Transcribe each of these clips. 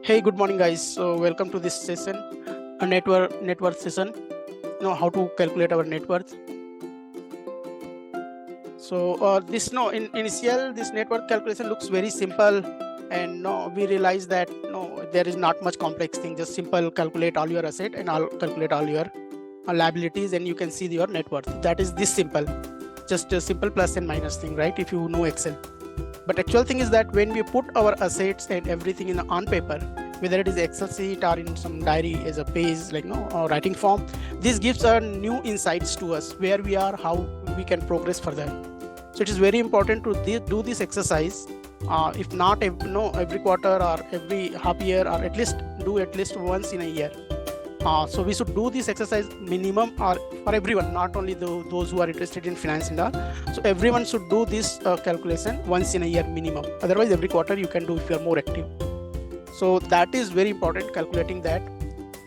Hey, good morning, guys. So welcome to this session, a net worth session. How to calculate our net worth. So this in initial this net worth calculation looks very simple, and we realize that there is not much complex thing. Just simple calculate all your asset and I'll calculate all your liabilities, and you can see your net worth. That is this simple, just a simple plus and minus thing, right? If you know Excel. But actual thing is that when we put our assets and everything in on paper, whether it is Excel sheet or in some diary as a page, or writing form, this gives a new insights to us where we are, how we can progress further. So it is very important to do this exercise. If not every quarter or every half year, or at least once in a year. So we should do this exercise minimum, or for everyone, not only those who are interested in finance and all. So everyone should do this calculation once in a year minimum. Otherwise, every quarter you can do if you are more active. So that is very important, calculating that.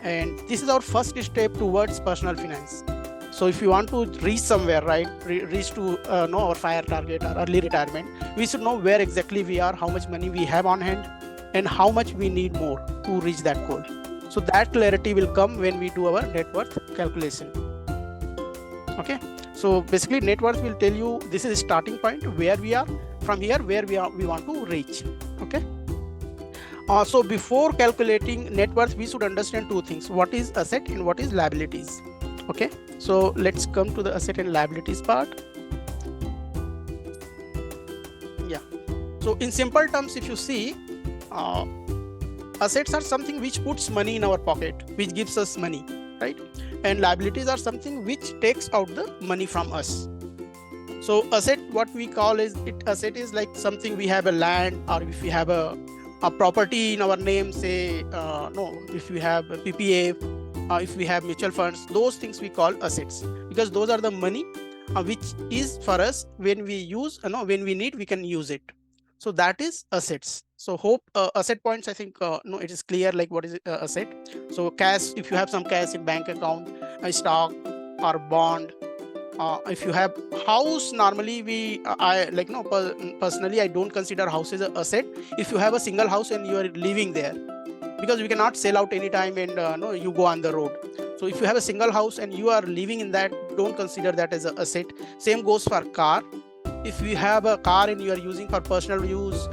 And this is our first step towards personal finance. So if you want to reach somewhere, right, reach to know our FIRE target or early retirement, we should know where exactly we are, how much money we have on hand, and how much we need more to reach that goal. So that clarity will come when we do our net worth calculation. Okay. So basically net worth will tell you this is a starting point where we are, from here where we want to reach. Okay. So before calculating net worth, we should understand two things: what is asset and what is liabilities. Okay. So let's come to the asset and liabilities part. Yeah. So in simple terms, if you see, assets are something which puts money in our pocket, which gives us money, right? And liabilities are something which takes out the money from us. So asset, what we call asset is like something we have a land, or if we have a property in our name, say, if we have a PPA, if we have mutual funds, those things we call assets, because those are the money which is for us when we use, when we need, we can use it. So that is assets. So hope asset points, I think, it is clear, like what is asset. So cash, if you have some cash in bank account, a stock or bond. If you have house, normally personally, I don't consider house as an asset. If you have a single house and you are living there, because we cannot sell out anytime and you go on the road. So if you have a single house and you are living in that, don't consider that as an asset. Same goes for car. If you have a car and you are using for personal use,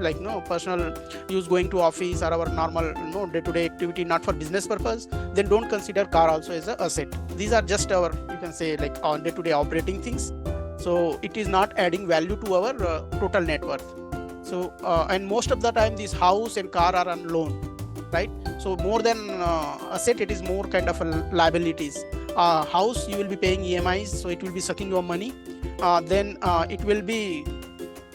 personal use, going to office or our normal day-to-day activity, not for business purpose, then don't consider car also as an asset. These are just our, you can say, like on day-to-day operating things. So it is not adding value to our total net worth. So and most of the time these house and car are on loan, right? So more than asset, it is more kind of liabilities. House, you will be paying EMIs, so it will be sucking your money. Then it will be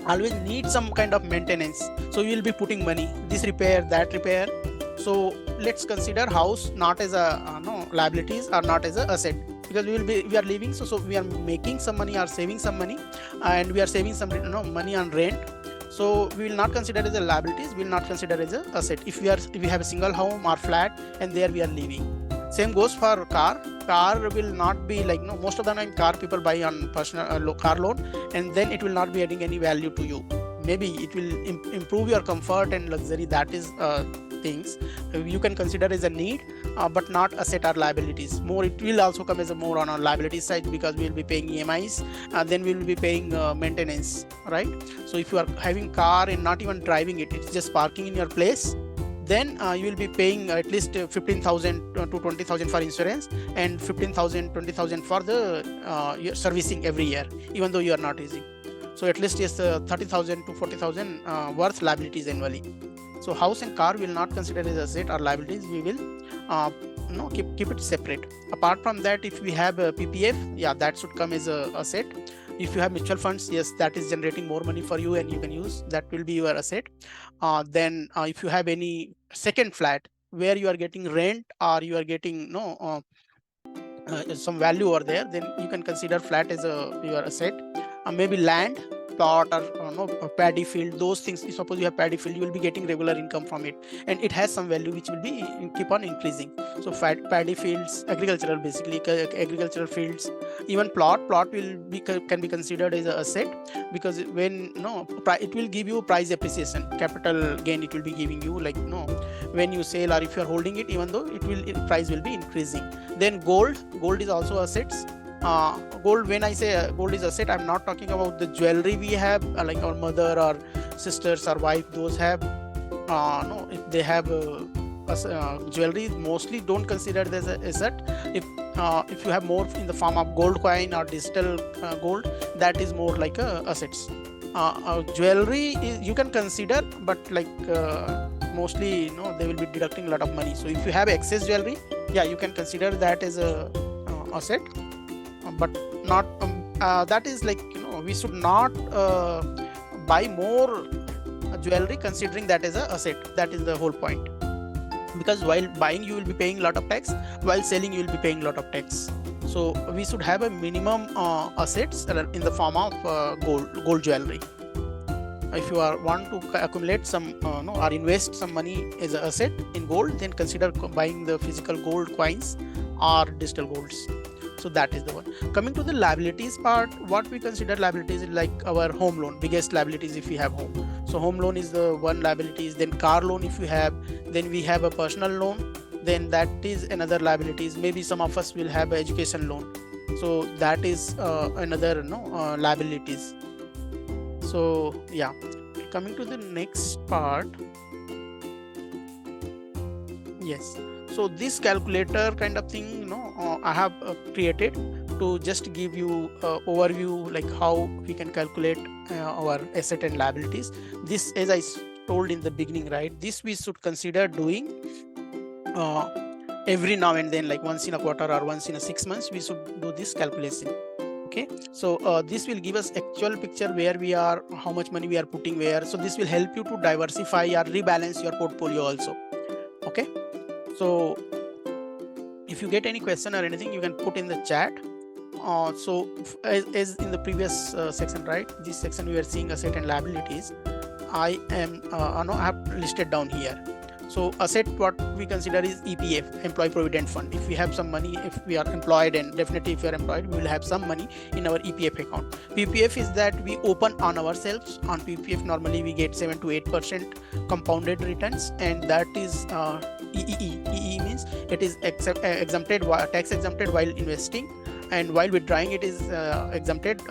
always need some kind of maintenance, so you will be putting money, this repair, that repair. So let's consider house not as a liabilities, or not as a asset, because we are living, so we are making some money or saving some money, and we are saving some money on rent. So we will not consider as a liabilities, we will not consider as a asset if we have a single home or flat and there we are living. Same goes for car. Car will not be like, most of the time car people buy on personal car loan, and then it will not be adding any value to you. Maybe it will improve your comfort and luxury. That is things you can consider as a need, but not asset or liabilities. More, it will also come as a more on a liability side, because we will be paying EMIs, then we will be paying maintenance, right? So if you are having car and not even driving it, it's just parking in your place, then you will be paying at least 15,000 to 20,000 for insurance, and 15,000, 20,000 for the servicing every year, even though you are not using. So at least 30,000 to 40,000 worth liabilities annually. So house and car will not consider as asset or liabilities. We will keep it separate. Apart from that, if we have a PPF, yeah, that should come as a asset. If you have mutual funds, yes, that is generating more money for you and you can use, that will be your asset. Then if you have any second flat where you are getting rent, or you are getting some value over there, then you can consider flat as your asset. Maybe land, plot or no, a paddy field, those things. Suppose you have paddy field, you will be getting regular income from it, and it has some value which will be keep on increasing. So paddy fields, agricultural, basically agricultural fields, even plot will be can be considered as an asset, because when it will give you price appreciation, capital gain it will be giving you, like when you sell or if you are holding it, even though price will be increasing. Then gold is also assets. Gold, when I say gold is asset, I'm not talking about the jewelry we have, like our mother or sisters or wife, those have no, if they have jewelry, mostly don't consider it as an asset. If you have more in the form of gold coin or digital gold, that is more like assets. Jewelry is, you can consider, but like mostly they will be deducting a lot of money. So if you have excess jewelry, yeah, you can consider that as a asset, but not that is like we should not buy more jewelry considering that as a asset. That is the whole point, because while buying you will be paying a lot of tax, while selling you will be paying a lot of tax. So we should have a minimum assets in the form of gold jewelry. If you want to accumulate some or invest some money as an asset in gold, then consider buying the physical gold coins or digital golds. So that is the one. Coming to the liabilities part, what we consider liabilities is like our home loan, biggest liabilities if we have home. So home loan is the one liabilities. Then car loan if you have, then we have a personal loan, then that is another liabilities. Maybe some of us will have an education loan, so that is another liabilities. So yeah, coming to the next part. Yes, so this calculator kind of thing I have created to just give you overview, like how we can calculate our asset and liabilities. This, as I told in the beginning, right, this we should consider doing every now and then, like once in a quarter or once in a 6 months, we should do this calculation. Okay, so this will give us actual picture where we are, how much money we are putting where. So this will help you to diversify or rebalance your portfolio also. Okay, so if you get any question or anything, you can put in the chat. So as in the previous section, right, this section we are seeing asset and liabilities. I have listed down here. So asset, what we consider is EPF, employee provident fund. If we have some money, if we are employed, and definitely if you are employed, we will have some money in our EPF account. PPF is that we open on ourselves. On PPF normally we get 7 to 8% compounded returns, and that is EEE. EEE means it is exempted, tax exempted while investing, and while withdrawing it is exempted,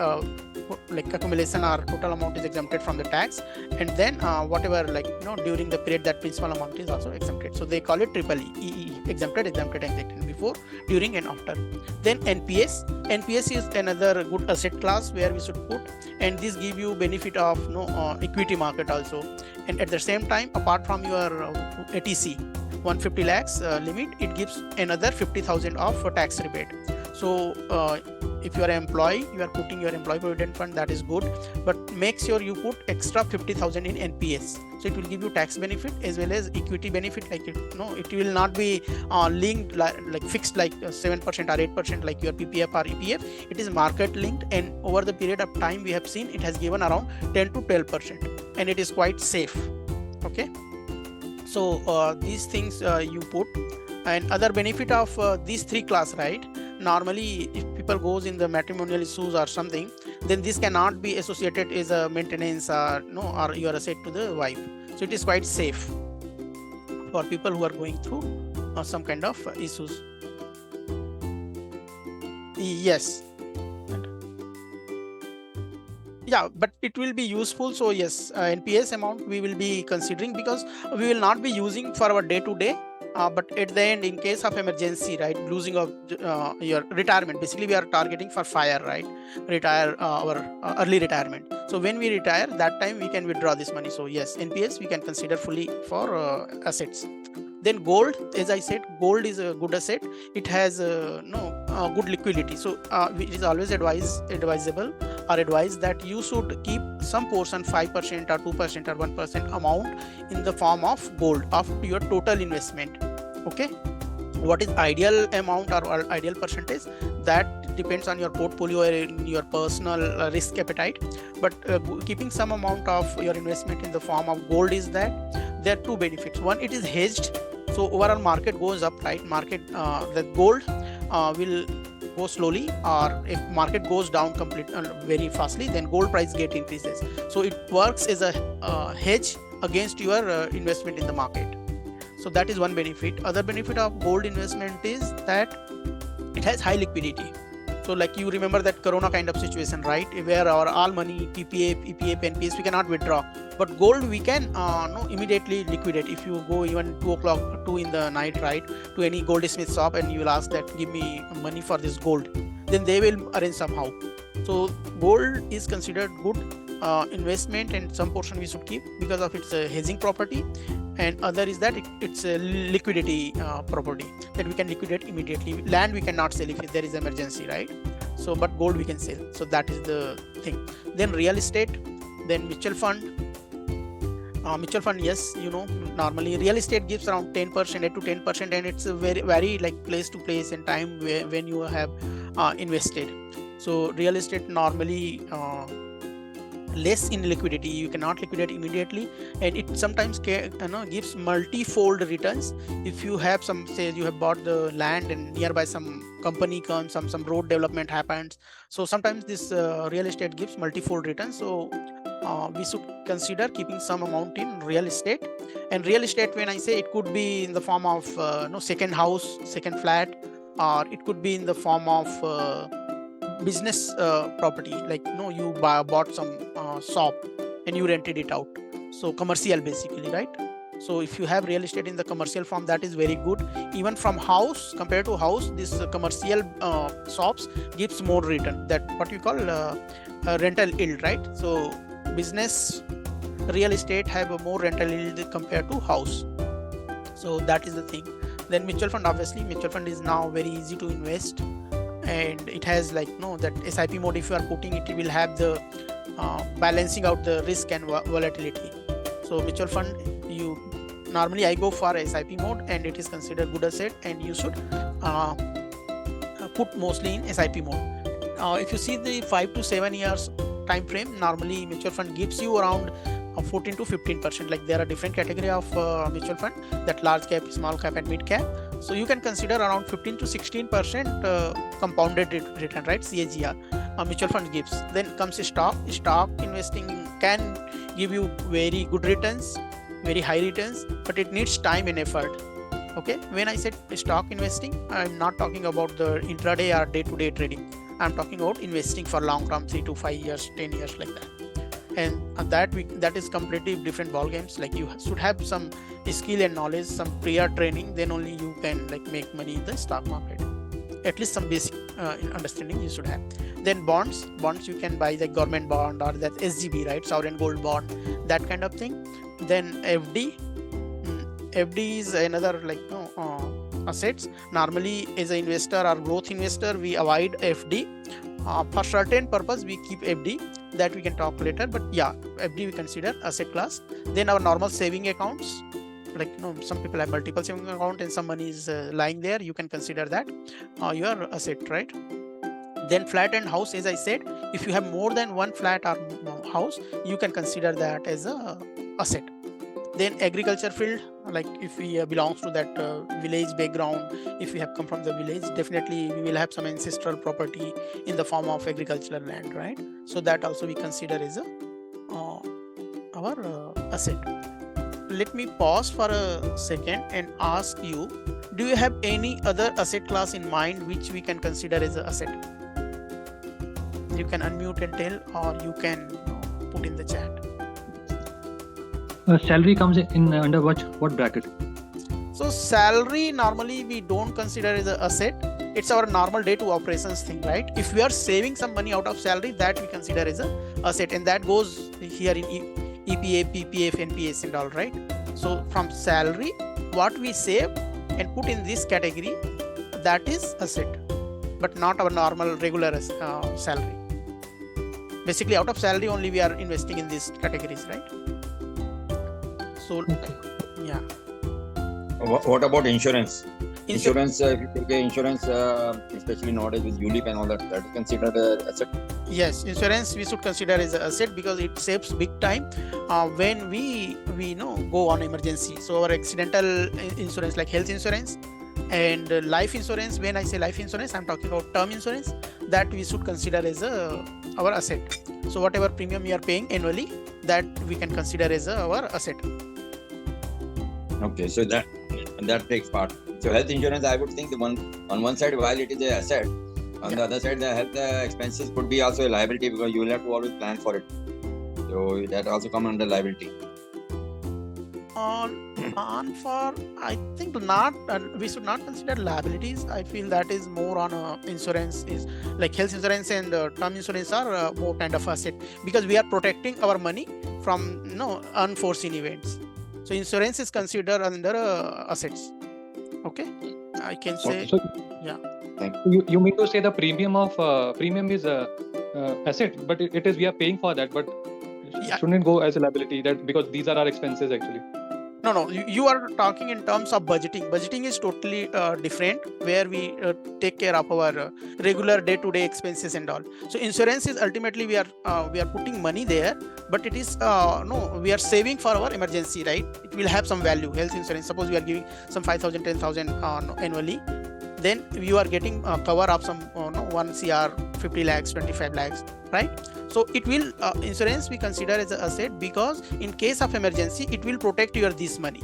like accumulation or total amount is exempted from the tax, and then whatever, like during the period, that principal amount is also exempted. So they call it triple EEE, exempted, before, during and after. Then NPS is another good asset class where we should put, and this give you benefit of equity market also, and at the same time, apart from your ATC 150 lakhs limit, it gives another 50,000 of tax rebate. So if you are an employee, you are putting your employee provident fund, that is good, but make sure you put extra 50,000 in NPS. So it will give you tax benefit as well as equity benefit. Like it will not be linked like fixed like 7% or 8% like your PPF or EPF. It is market linked, and over the period of time we have seen it has given around 10 to 12%, and it is quite safe. Okay, so these things you put. And other benefit of these three class, right? Normally, if people goes in the matrimonial issues or something, then this cannot be associated as a maintenance or you are asset to the wife. So it is quite safe for people who are going through some kind of issues. Yes. Yeah, but it will be useful. So yes, NPS amount we will be considering, because we will not be using for our day-to-day. But at the end, in case of emergency, right, losing of your retirement, basically we are targeting for fire, right, retire our early retirement. So when we retire, that time we can withdraw this money. So yes, NPS we can consider fully for assets. Then gold, as I said, gold is a good asset. It has good liquidity. So it is always advisable or advised that you should keep some portion, 5% or 2% or 1% amount in the form of gold of your total investment. Okay, what is ideal amount or ideal percentage? That depends on your portfolio and your personal risk appetite. But keeping some amount of your investment in the form of gold is that there are two benefits. One, it is hedged. So overall market goes up, right? Market, the gold will go slowly, or if market goes down very fastly, then gold price get increases. So it works as a hedge against your investment in the market. So that is one benefit. Other benefit of gold investment is that it has high liquidity. So like you remember that Corona kind of situation, right? Where our all money, PPA, NPS, we cannot withdraw. But gold we can immediately liquidate. If you go even 2 in the night, right, to any goldsmith shop and you will ask that, give me money for this gold, then they will arrange somehow. So gold is considered good investment, and some portion we should keep because of its hedging property. And other is that it's a liquidity property that we can liquidate immediately. Land we cannot sell if there is emergency, right? So but gold we can sell. So that is the thing. Then real estate, then mutual fund. Mutual fund, yes, normally real estate gives around 10%, 8 to 10%, and it's a very like place to place and time when you have invested. So real estate normally less in liquidity, you cannot liquidate immediately, and it sometimes gives multi-fold returns. If you have say you have bought the land and nearby some company comes, some road development happens, so sometimes this real estate gives multi-fold returns. So we should consider keeping some amount in real estate. And real estate, when I say, it could be in the form of second house, second flat, or it could be in the form of business property, like you bought some shop and you rented it out. So commercial basically, right? So if you have real estate in the commercial form, that is very good. Even from house, compared to house, this commercial shops gives more return. That what you call rental yield, right? So business real estate have a more rental yield compared to house. So that is the thing. Then mutual fund, obviously mutual fund is now very easy to invest, and it has that SIP mode. If you are putting it, it will have the balancing out the risk and volatility. So mutual fund, normally I go for SIP mode, and it is considered good asset, and you should put mostly in SIP mode. If you see the 5 to 7 years time frame, normally mutual fund gives you around 14 to 15%. Like there are different category of mutual fund, that large cap, small cap, and mid cap. So you can consider around 15 to 16% compounded return, right? CAGR mutual fund gives. Then comes stock investing can give you very good returns, very high returns, but it needs time and effort. Okay, when I said stock investing, I'm not talking about the intraday or day-to-day trading. I'm talking about investing for long term, 3 to 5 years, 10 years, like that. And that is completely different ball games. Like you should have some skill and knowledge, some prior training, then only you can make money in the stock market. At least some basic understanding you should have. Then bonds you can buy the government bond or that SGB, right, sovereign gold bond, that kind of thing. Then FD is another assets. Normally as an investor or growth investor, we avoid FD. For certain purpose we keep FD, that we can talk later, but yeah, FD we consider asset class. Then our normal saving accounts, some people have multiple saving account and some money is lying there, you can consider that your asset, right? Then flat and house, as I said, if you have more than one flat or house, you can consider that as a asset. Then agriculture field, like if we belongs to that village background, if we have come from the village, definitely we will have some ancestral property in the form of agricultural land, right? So that also we consider as our asset. Let me pause for a second and ask you, do you have any other asset class in mind which we can consider as an asset? You can unmute and tell, or you can put in the chat. Salary comes in under what bracket? So salary normally we don't consider as an asset. It's our normal day to operations thing, right? If we are saving some money out of salary, that we consider as an asset, and that goes here in EPA, PPF, NPS and all, right? So from salary, what we save and put in this category, that is asset, but not our normal regular salary. Basically out of salary only we are investing in these categories, right? So Okay. yeah. What about insurance? Insurance, if you take insurance, especially nowadays with ULIP and all that, that is considered an asset. Yes, insurance we should consider as an asset because it saves big time when we go on emergency. So our accidental insurance like health insurance and life insurance. When I say life insurance, I'm talking about term insurance that we should consider as our asset. So whatever premium we are paying annually, that we can consider as our asset. Okay, so that takes part. So health insurance, I would think on one side, while it is an asset, on the other side, the health expenses could be also a liability because you will have to always plan for it. So that also comes under liability. On for I think not. We should not consider liabilities. I feel that is more on insurance is like health insurance and term insurance are more kind of asset because we are protecting our money from unforeseen events. So insurance is considered under assets. Okay, I can say yeah. You mean to say the premium is asset, but it is we are paying for that, but shouldn't it go as a liability that because these are our expenses actually? No, you are talking in terms of budgeting. Budgeting is totally different where we take care of our regular day-to-day expenses and all. So insurance is ultimately we are putting money there, but it is we are saving for our emergency, right? It will have some value. Health insurance, suppose we are giving some 5,000, 10,000 annually, then you are getting cover of some 1 CR, 50 lakhs, 25 lakhs, right? So it will insurance we consider as an asset because in case of emergency, it will protect your this money,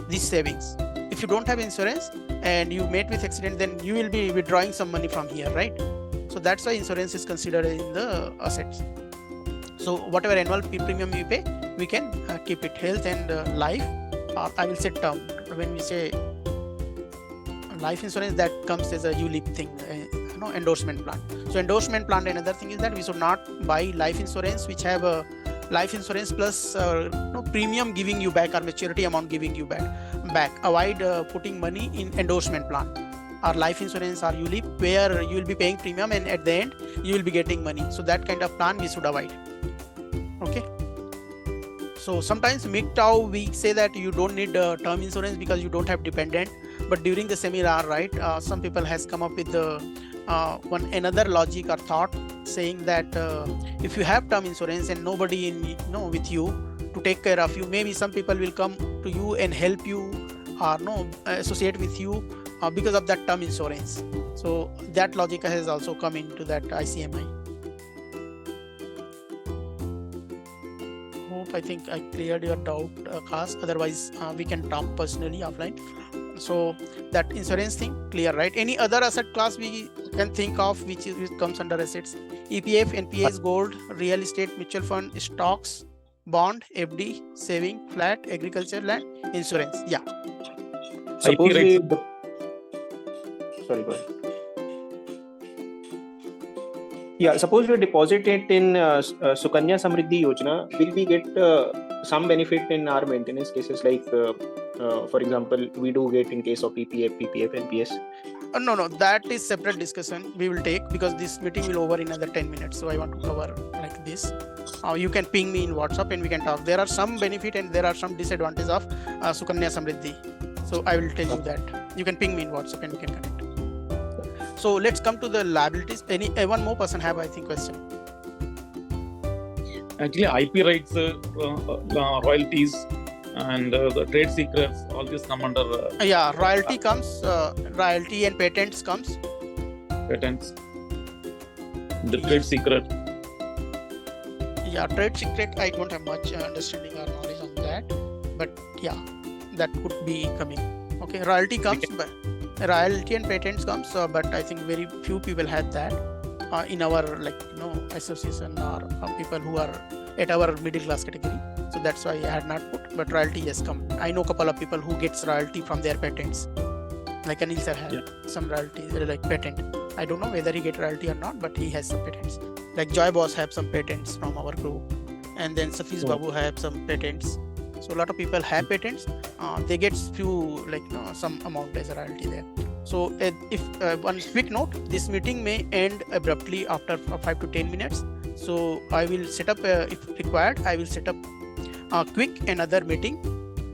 these savings. If you don't have insurance and you met with accident, then you will be withdrawing some money from here, right? So that's why insurance is considered in the assets. So whatever annual premium you pay, we can keep it. Health and life, or I will say term. When we say life insurance, that comes as a ULIP thing, endorsement plan. So endorsement plan, another thing is that we should not buy life insurance which have a life insurance plus premium giving you back or maturity amount giving you back. Avoid putting money in endorsement plan or life insurance or ULIP where you will be paying premium and at the end you will be getting money. So that kind of plan we should avoid. Okay. So sometimes MGTOW we say that you don't need term insurance because you don't have dependent. But during the seminar, right, some people has come up with another logic or thought saying that if you have term insurance and nobody with you to take care of you, maybe some people will come to you and help you or associate with you because of that term insurance. So that logic has also come into that ICMI. I think I cleared your doubt, Akash. Otherwise, we can talk personally offline. So that insurance thing clear, right? Any other asset class we can think of which comes under assets? EPF, NPS, gold, real estate, mutual fund, stocks, bond, FD, saving, flat, agriculture, land, insurance. Yeah. Suppose sorry, go ahead. Yeah, suppose we deposit it in Sukanya Samriddhi Yojana, will we get some benefit in our maintenance cases like, for example, we do get in case of PPF, NPS? No, that is separate discussion we will take because this meeting will over in another 10 minutes. So I want to cover like this. You can ping me in WhatsApp and we can talk. There are some benefit and there are some disadvantages of Sukanya Samriddhi. So I will tell you that. You can ping me in WhatsApp and we can connect. So let's come to the liabilities. One more person have, I think, question. Actually, IP rights, royalties, and the trade secrets, all this come under. Royalty comes. Royalty and patents comes. Patents. The trade secret. Yeah, trade secret. I don't have much understanding or knowledge on that, but yeah, that could be coming. Okay, royalty comes, but royalty and patents comes, but I think very few people have that in our association or people who are at our middle class category. So that's why I had not put, but royalty has come. I know a couple of people who gets royalty from their patents. Like Anil sir has some royalty, like patent. I don't know whether he get royalty or not, but he has some patents. Like Joy Boss have some patents from our group, and then Safiz Babu have some patents. So a lot of people have patents. They get few some amount as a royalty there. So if one quick note, this meeting may end abruptly after 5 to 10 minutes. So I will set up if required. I will set up quick another meeting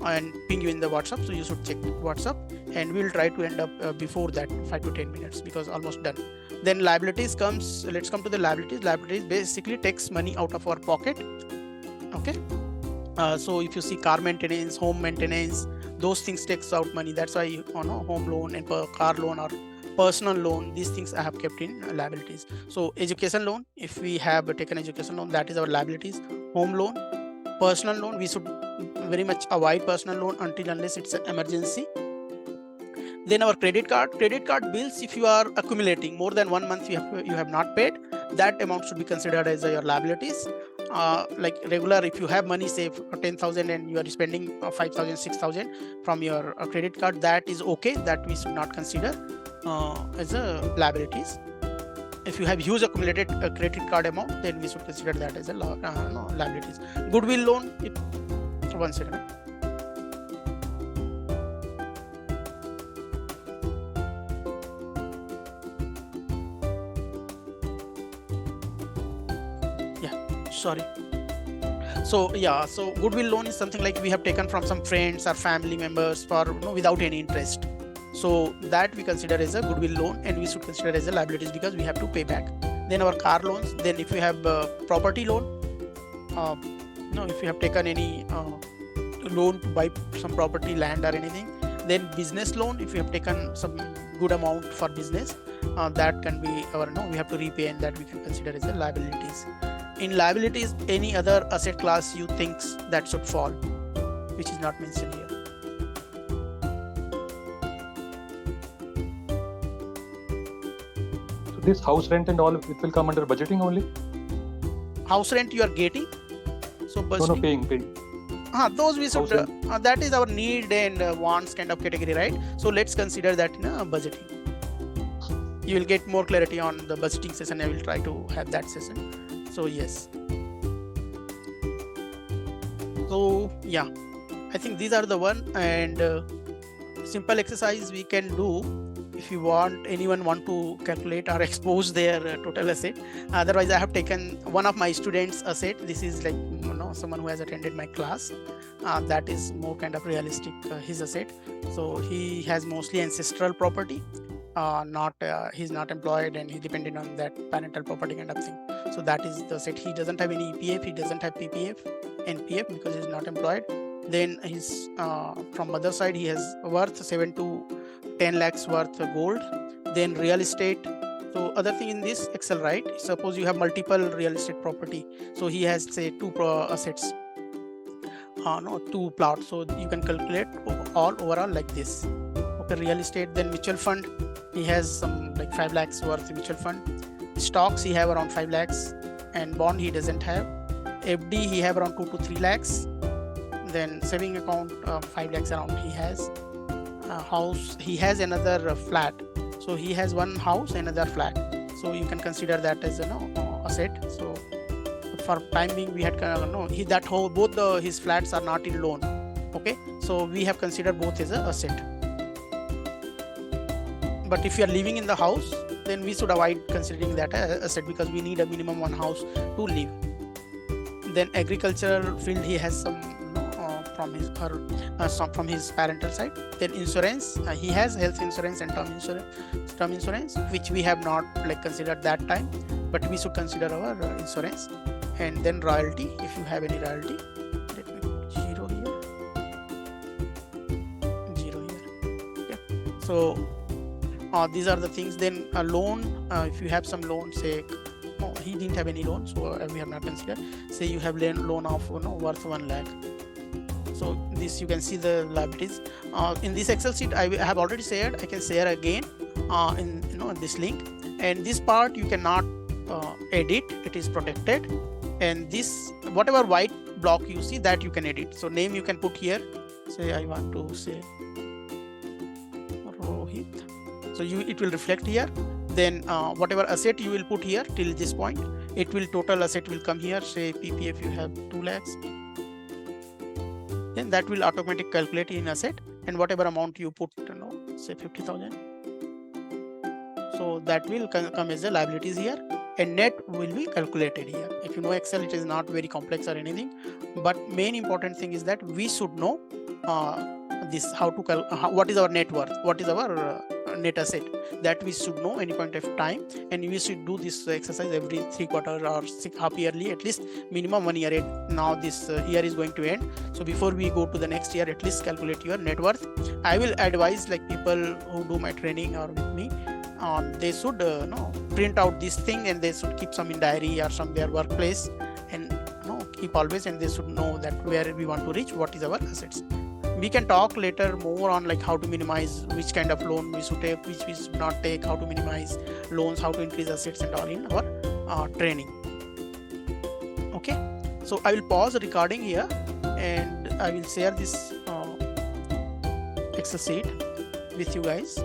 and ping you in the WhatsApp. So you should check WhatsApp, and we'll try to end up before that 5 to 10 minutes, because almost done. Then liabilities comes. Let's come to the liabilities. Liabilities basically takes money out of our pocket. Okay. So if you see car maintenance, home maintenance, those things takes out money. That's why home loan and car loan or personal loan, these things I have kept in liabilities. So education loan, if we have taken education loan, that is our liabilities. Home loan, personal loan, we should very much avoid personal loan until unless it's an emergency. Then our credit card bills, if you are accumulating more than 1 month you have not paid, that amount should be considered as your liabilities. Like regular, if you have money, say 10,000 and you are spending 5,000, 6,000 from your credit card, that is okay, that we should not consider as a liabilities. If you have huge accumulated credit card amount, then we should consider that as a liabilities. Goodwill loan, one second. Sorry. So yeah, so goodwill loan is something like we have taken from some friends or family members for without any interest. So that we consider as a goodwill loan, and we should consider as a liabilities because we have to pay back. Then our car loans. Then if you have property loan, if you have taken any loan to buy some property, land or anything. Then business loan, if you have taken some good amount for business, that can be our we have to repay, and that we can consider as a liabilities. In liabilities, any other asset class you think that should fall, which is not mentioned here? So this house rent and all, it will come under budgeting only? House rent you are getting? So budgeting? No, paying. Those we should, that is our need and wants kind of category, right? So let's consider that in budgeting. You will get more clarity on the budgeting session. I will try to have that session. So yes. So yeah, I think these are the one, and simple exercise we can do if you want. Anyone want to calculate or expose their total asset? Otherwise, I have taken one of my students' asset. This is like someone who has attended my class. That is more kind of realistic his asset. So he has mostly ancestral property. He's not employed and he's dependent on that parental property kind of thing. So that is the set. He doesn't have any EPF, he doesn't have PPF and PF because he's not employed. Then his from mother side, he has worth 7 to 10 lakhs worth of gold. Then real estate. So other thing in this Excel, right? Suppose you have multiple real estate property. So he has say 2 assets, 2 plots. So you can calculate all overall like this. Okay, real estate. Then mutual fund. He has some like 5 lakhs worth of mutual fund. Stocks he have around 5 lakhs, and bond he doesn't have. FD he have around 2 to 3 lakhs. Then saving account 5 lakhs around he has. House he has another flat. So he has one house, another flat. So you can consider that as asset. So for time being we had both his flats are not in loan. Okay, so we have considered both as a asset. But if you are living in the house, then we should avoid considering that as asset because we need a minimum one house to live. Then agricultural field he has some from his parental side. Then insurance, he has health insurance and term insurance, which we have not considered that time, but we should consider our insurance. And then royalty, if you have any royalty, let me put 0 here. Yeah. So these are the things. Then a loan, if you have some loan, say he didn't have any loan, so we have not considered. Say you have loan of worth 1 lakh. So this you can see the liabilities in this Excel sheet. I have already shared. I can share again in this link. And this part you cannot edit. It is protected. And this whatever white block you see, that you can edit. So name you can put here. Say I want to say Rohit. So it will reflect here. Then whatever asset you will put here till this point, it will total asset will come here. Say PPF you have 2 lakhs. Then that will automatically calculate in asset, and whatever amount you put, say 50,000. So that will come as a liabilities here, and net will be calculated here. If you know Excel, it is not very complex or anything, but main important thing is that we should know this how to what is our net worth, what is our net asset, that we should know any point of time, and we should do this exercise every 3 quarters or half yearly, at least minimum 1 year. Now this year is going to end, so before we go to the next year, at least calculate your net worth. I will advise like people who do my training or with me, they should print out this thing, and they should keep some in diary or some their workplace, and keep always, and they should know that where we want to reach, what is our assets. We can talk later more on like how to minimize, which kind of loan we should take, which we should not take, how to minimize loans, how to increase assets and all in our training. Okay, so I will pause the recording here, and I will share this Excel sheet with you guys.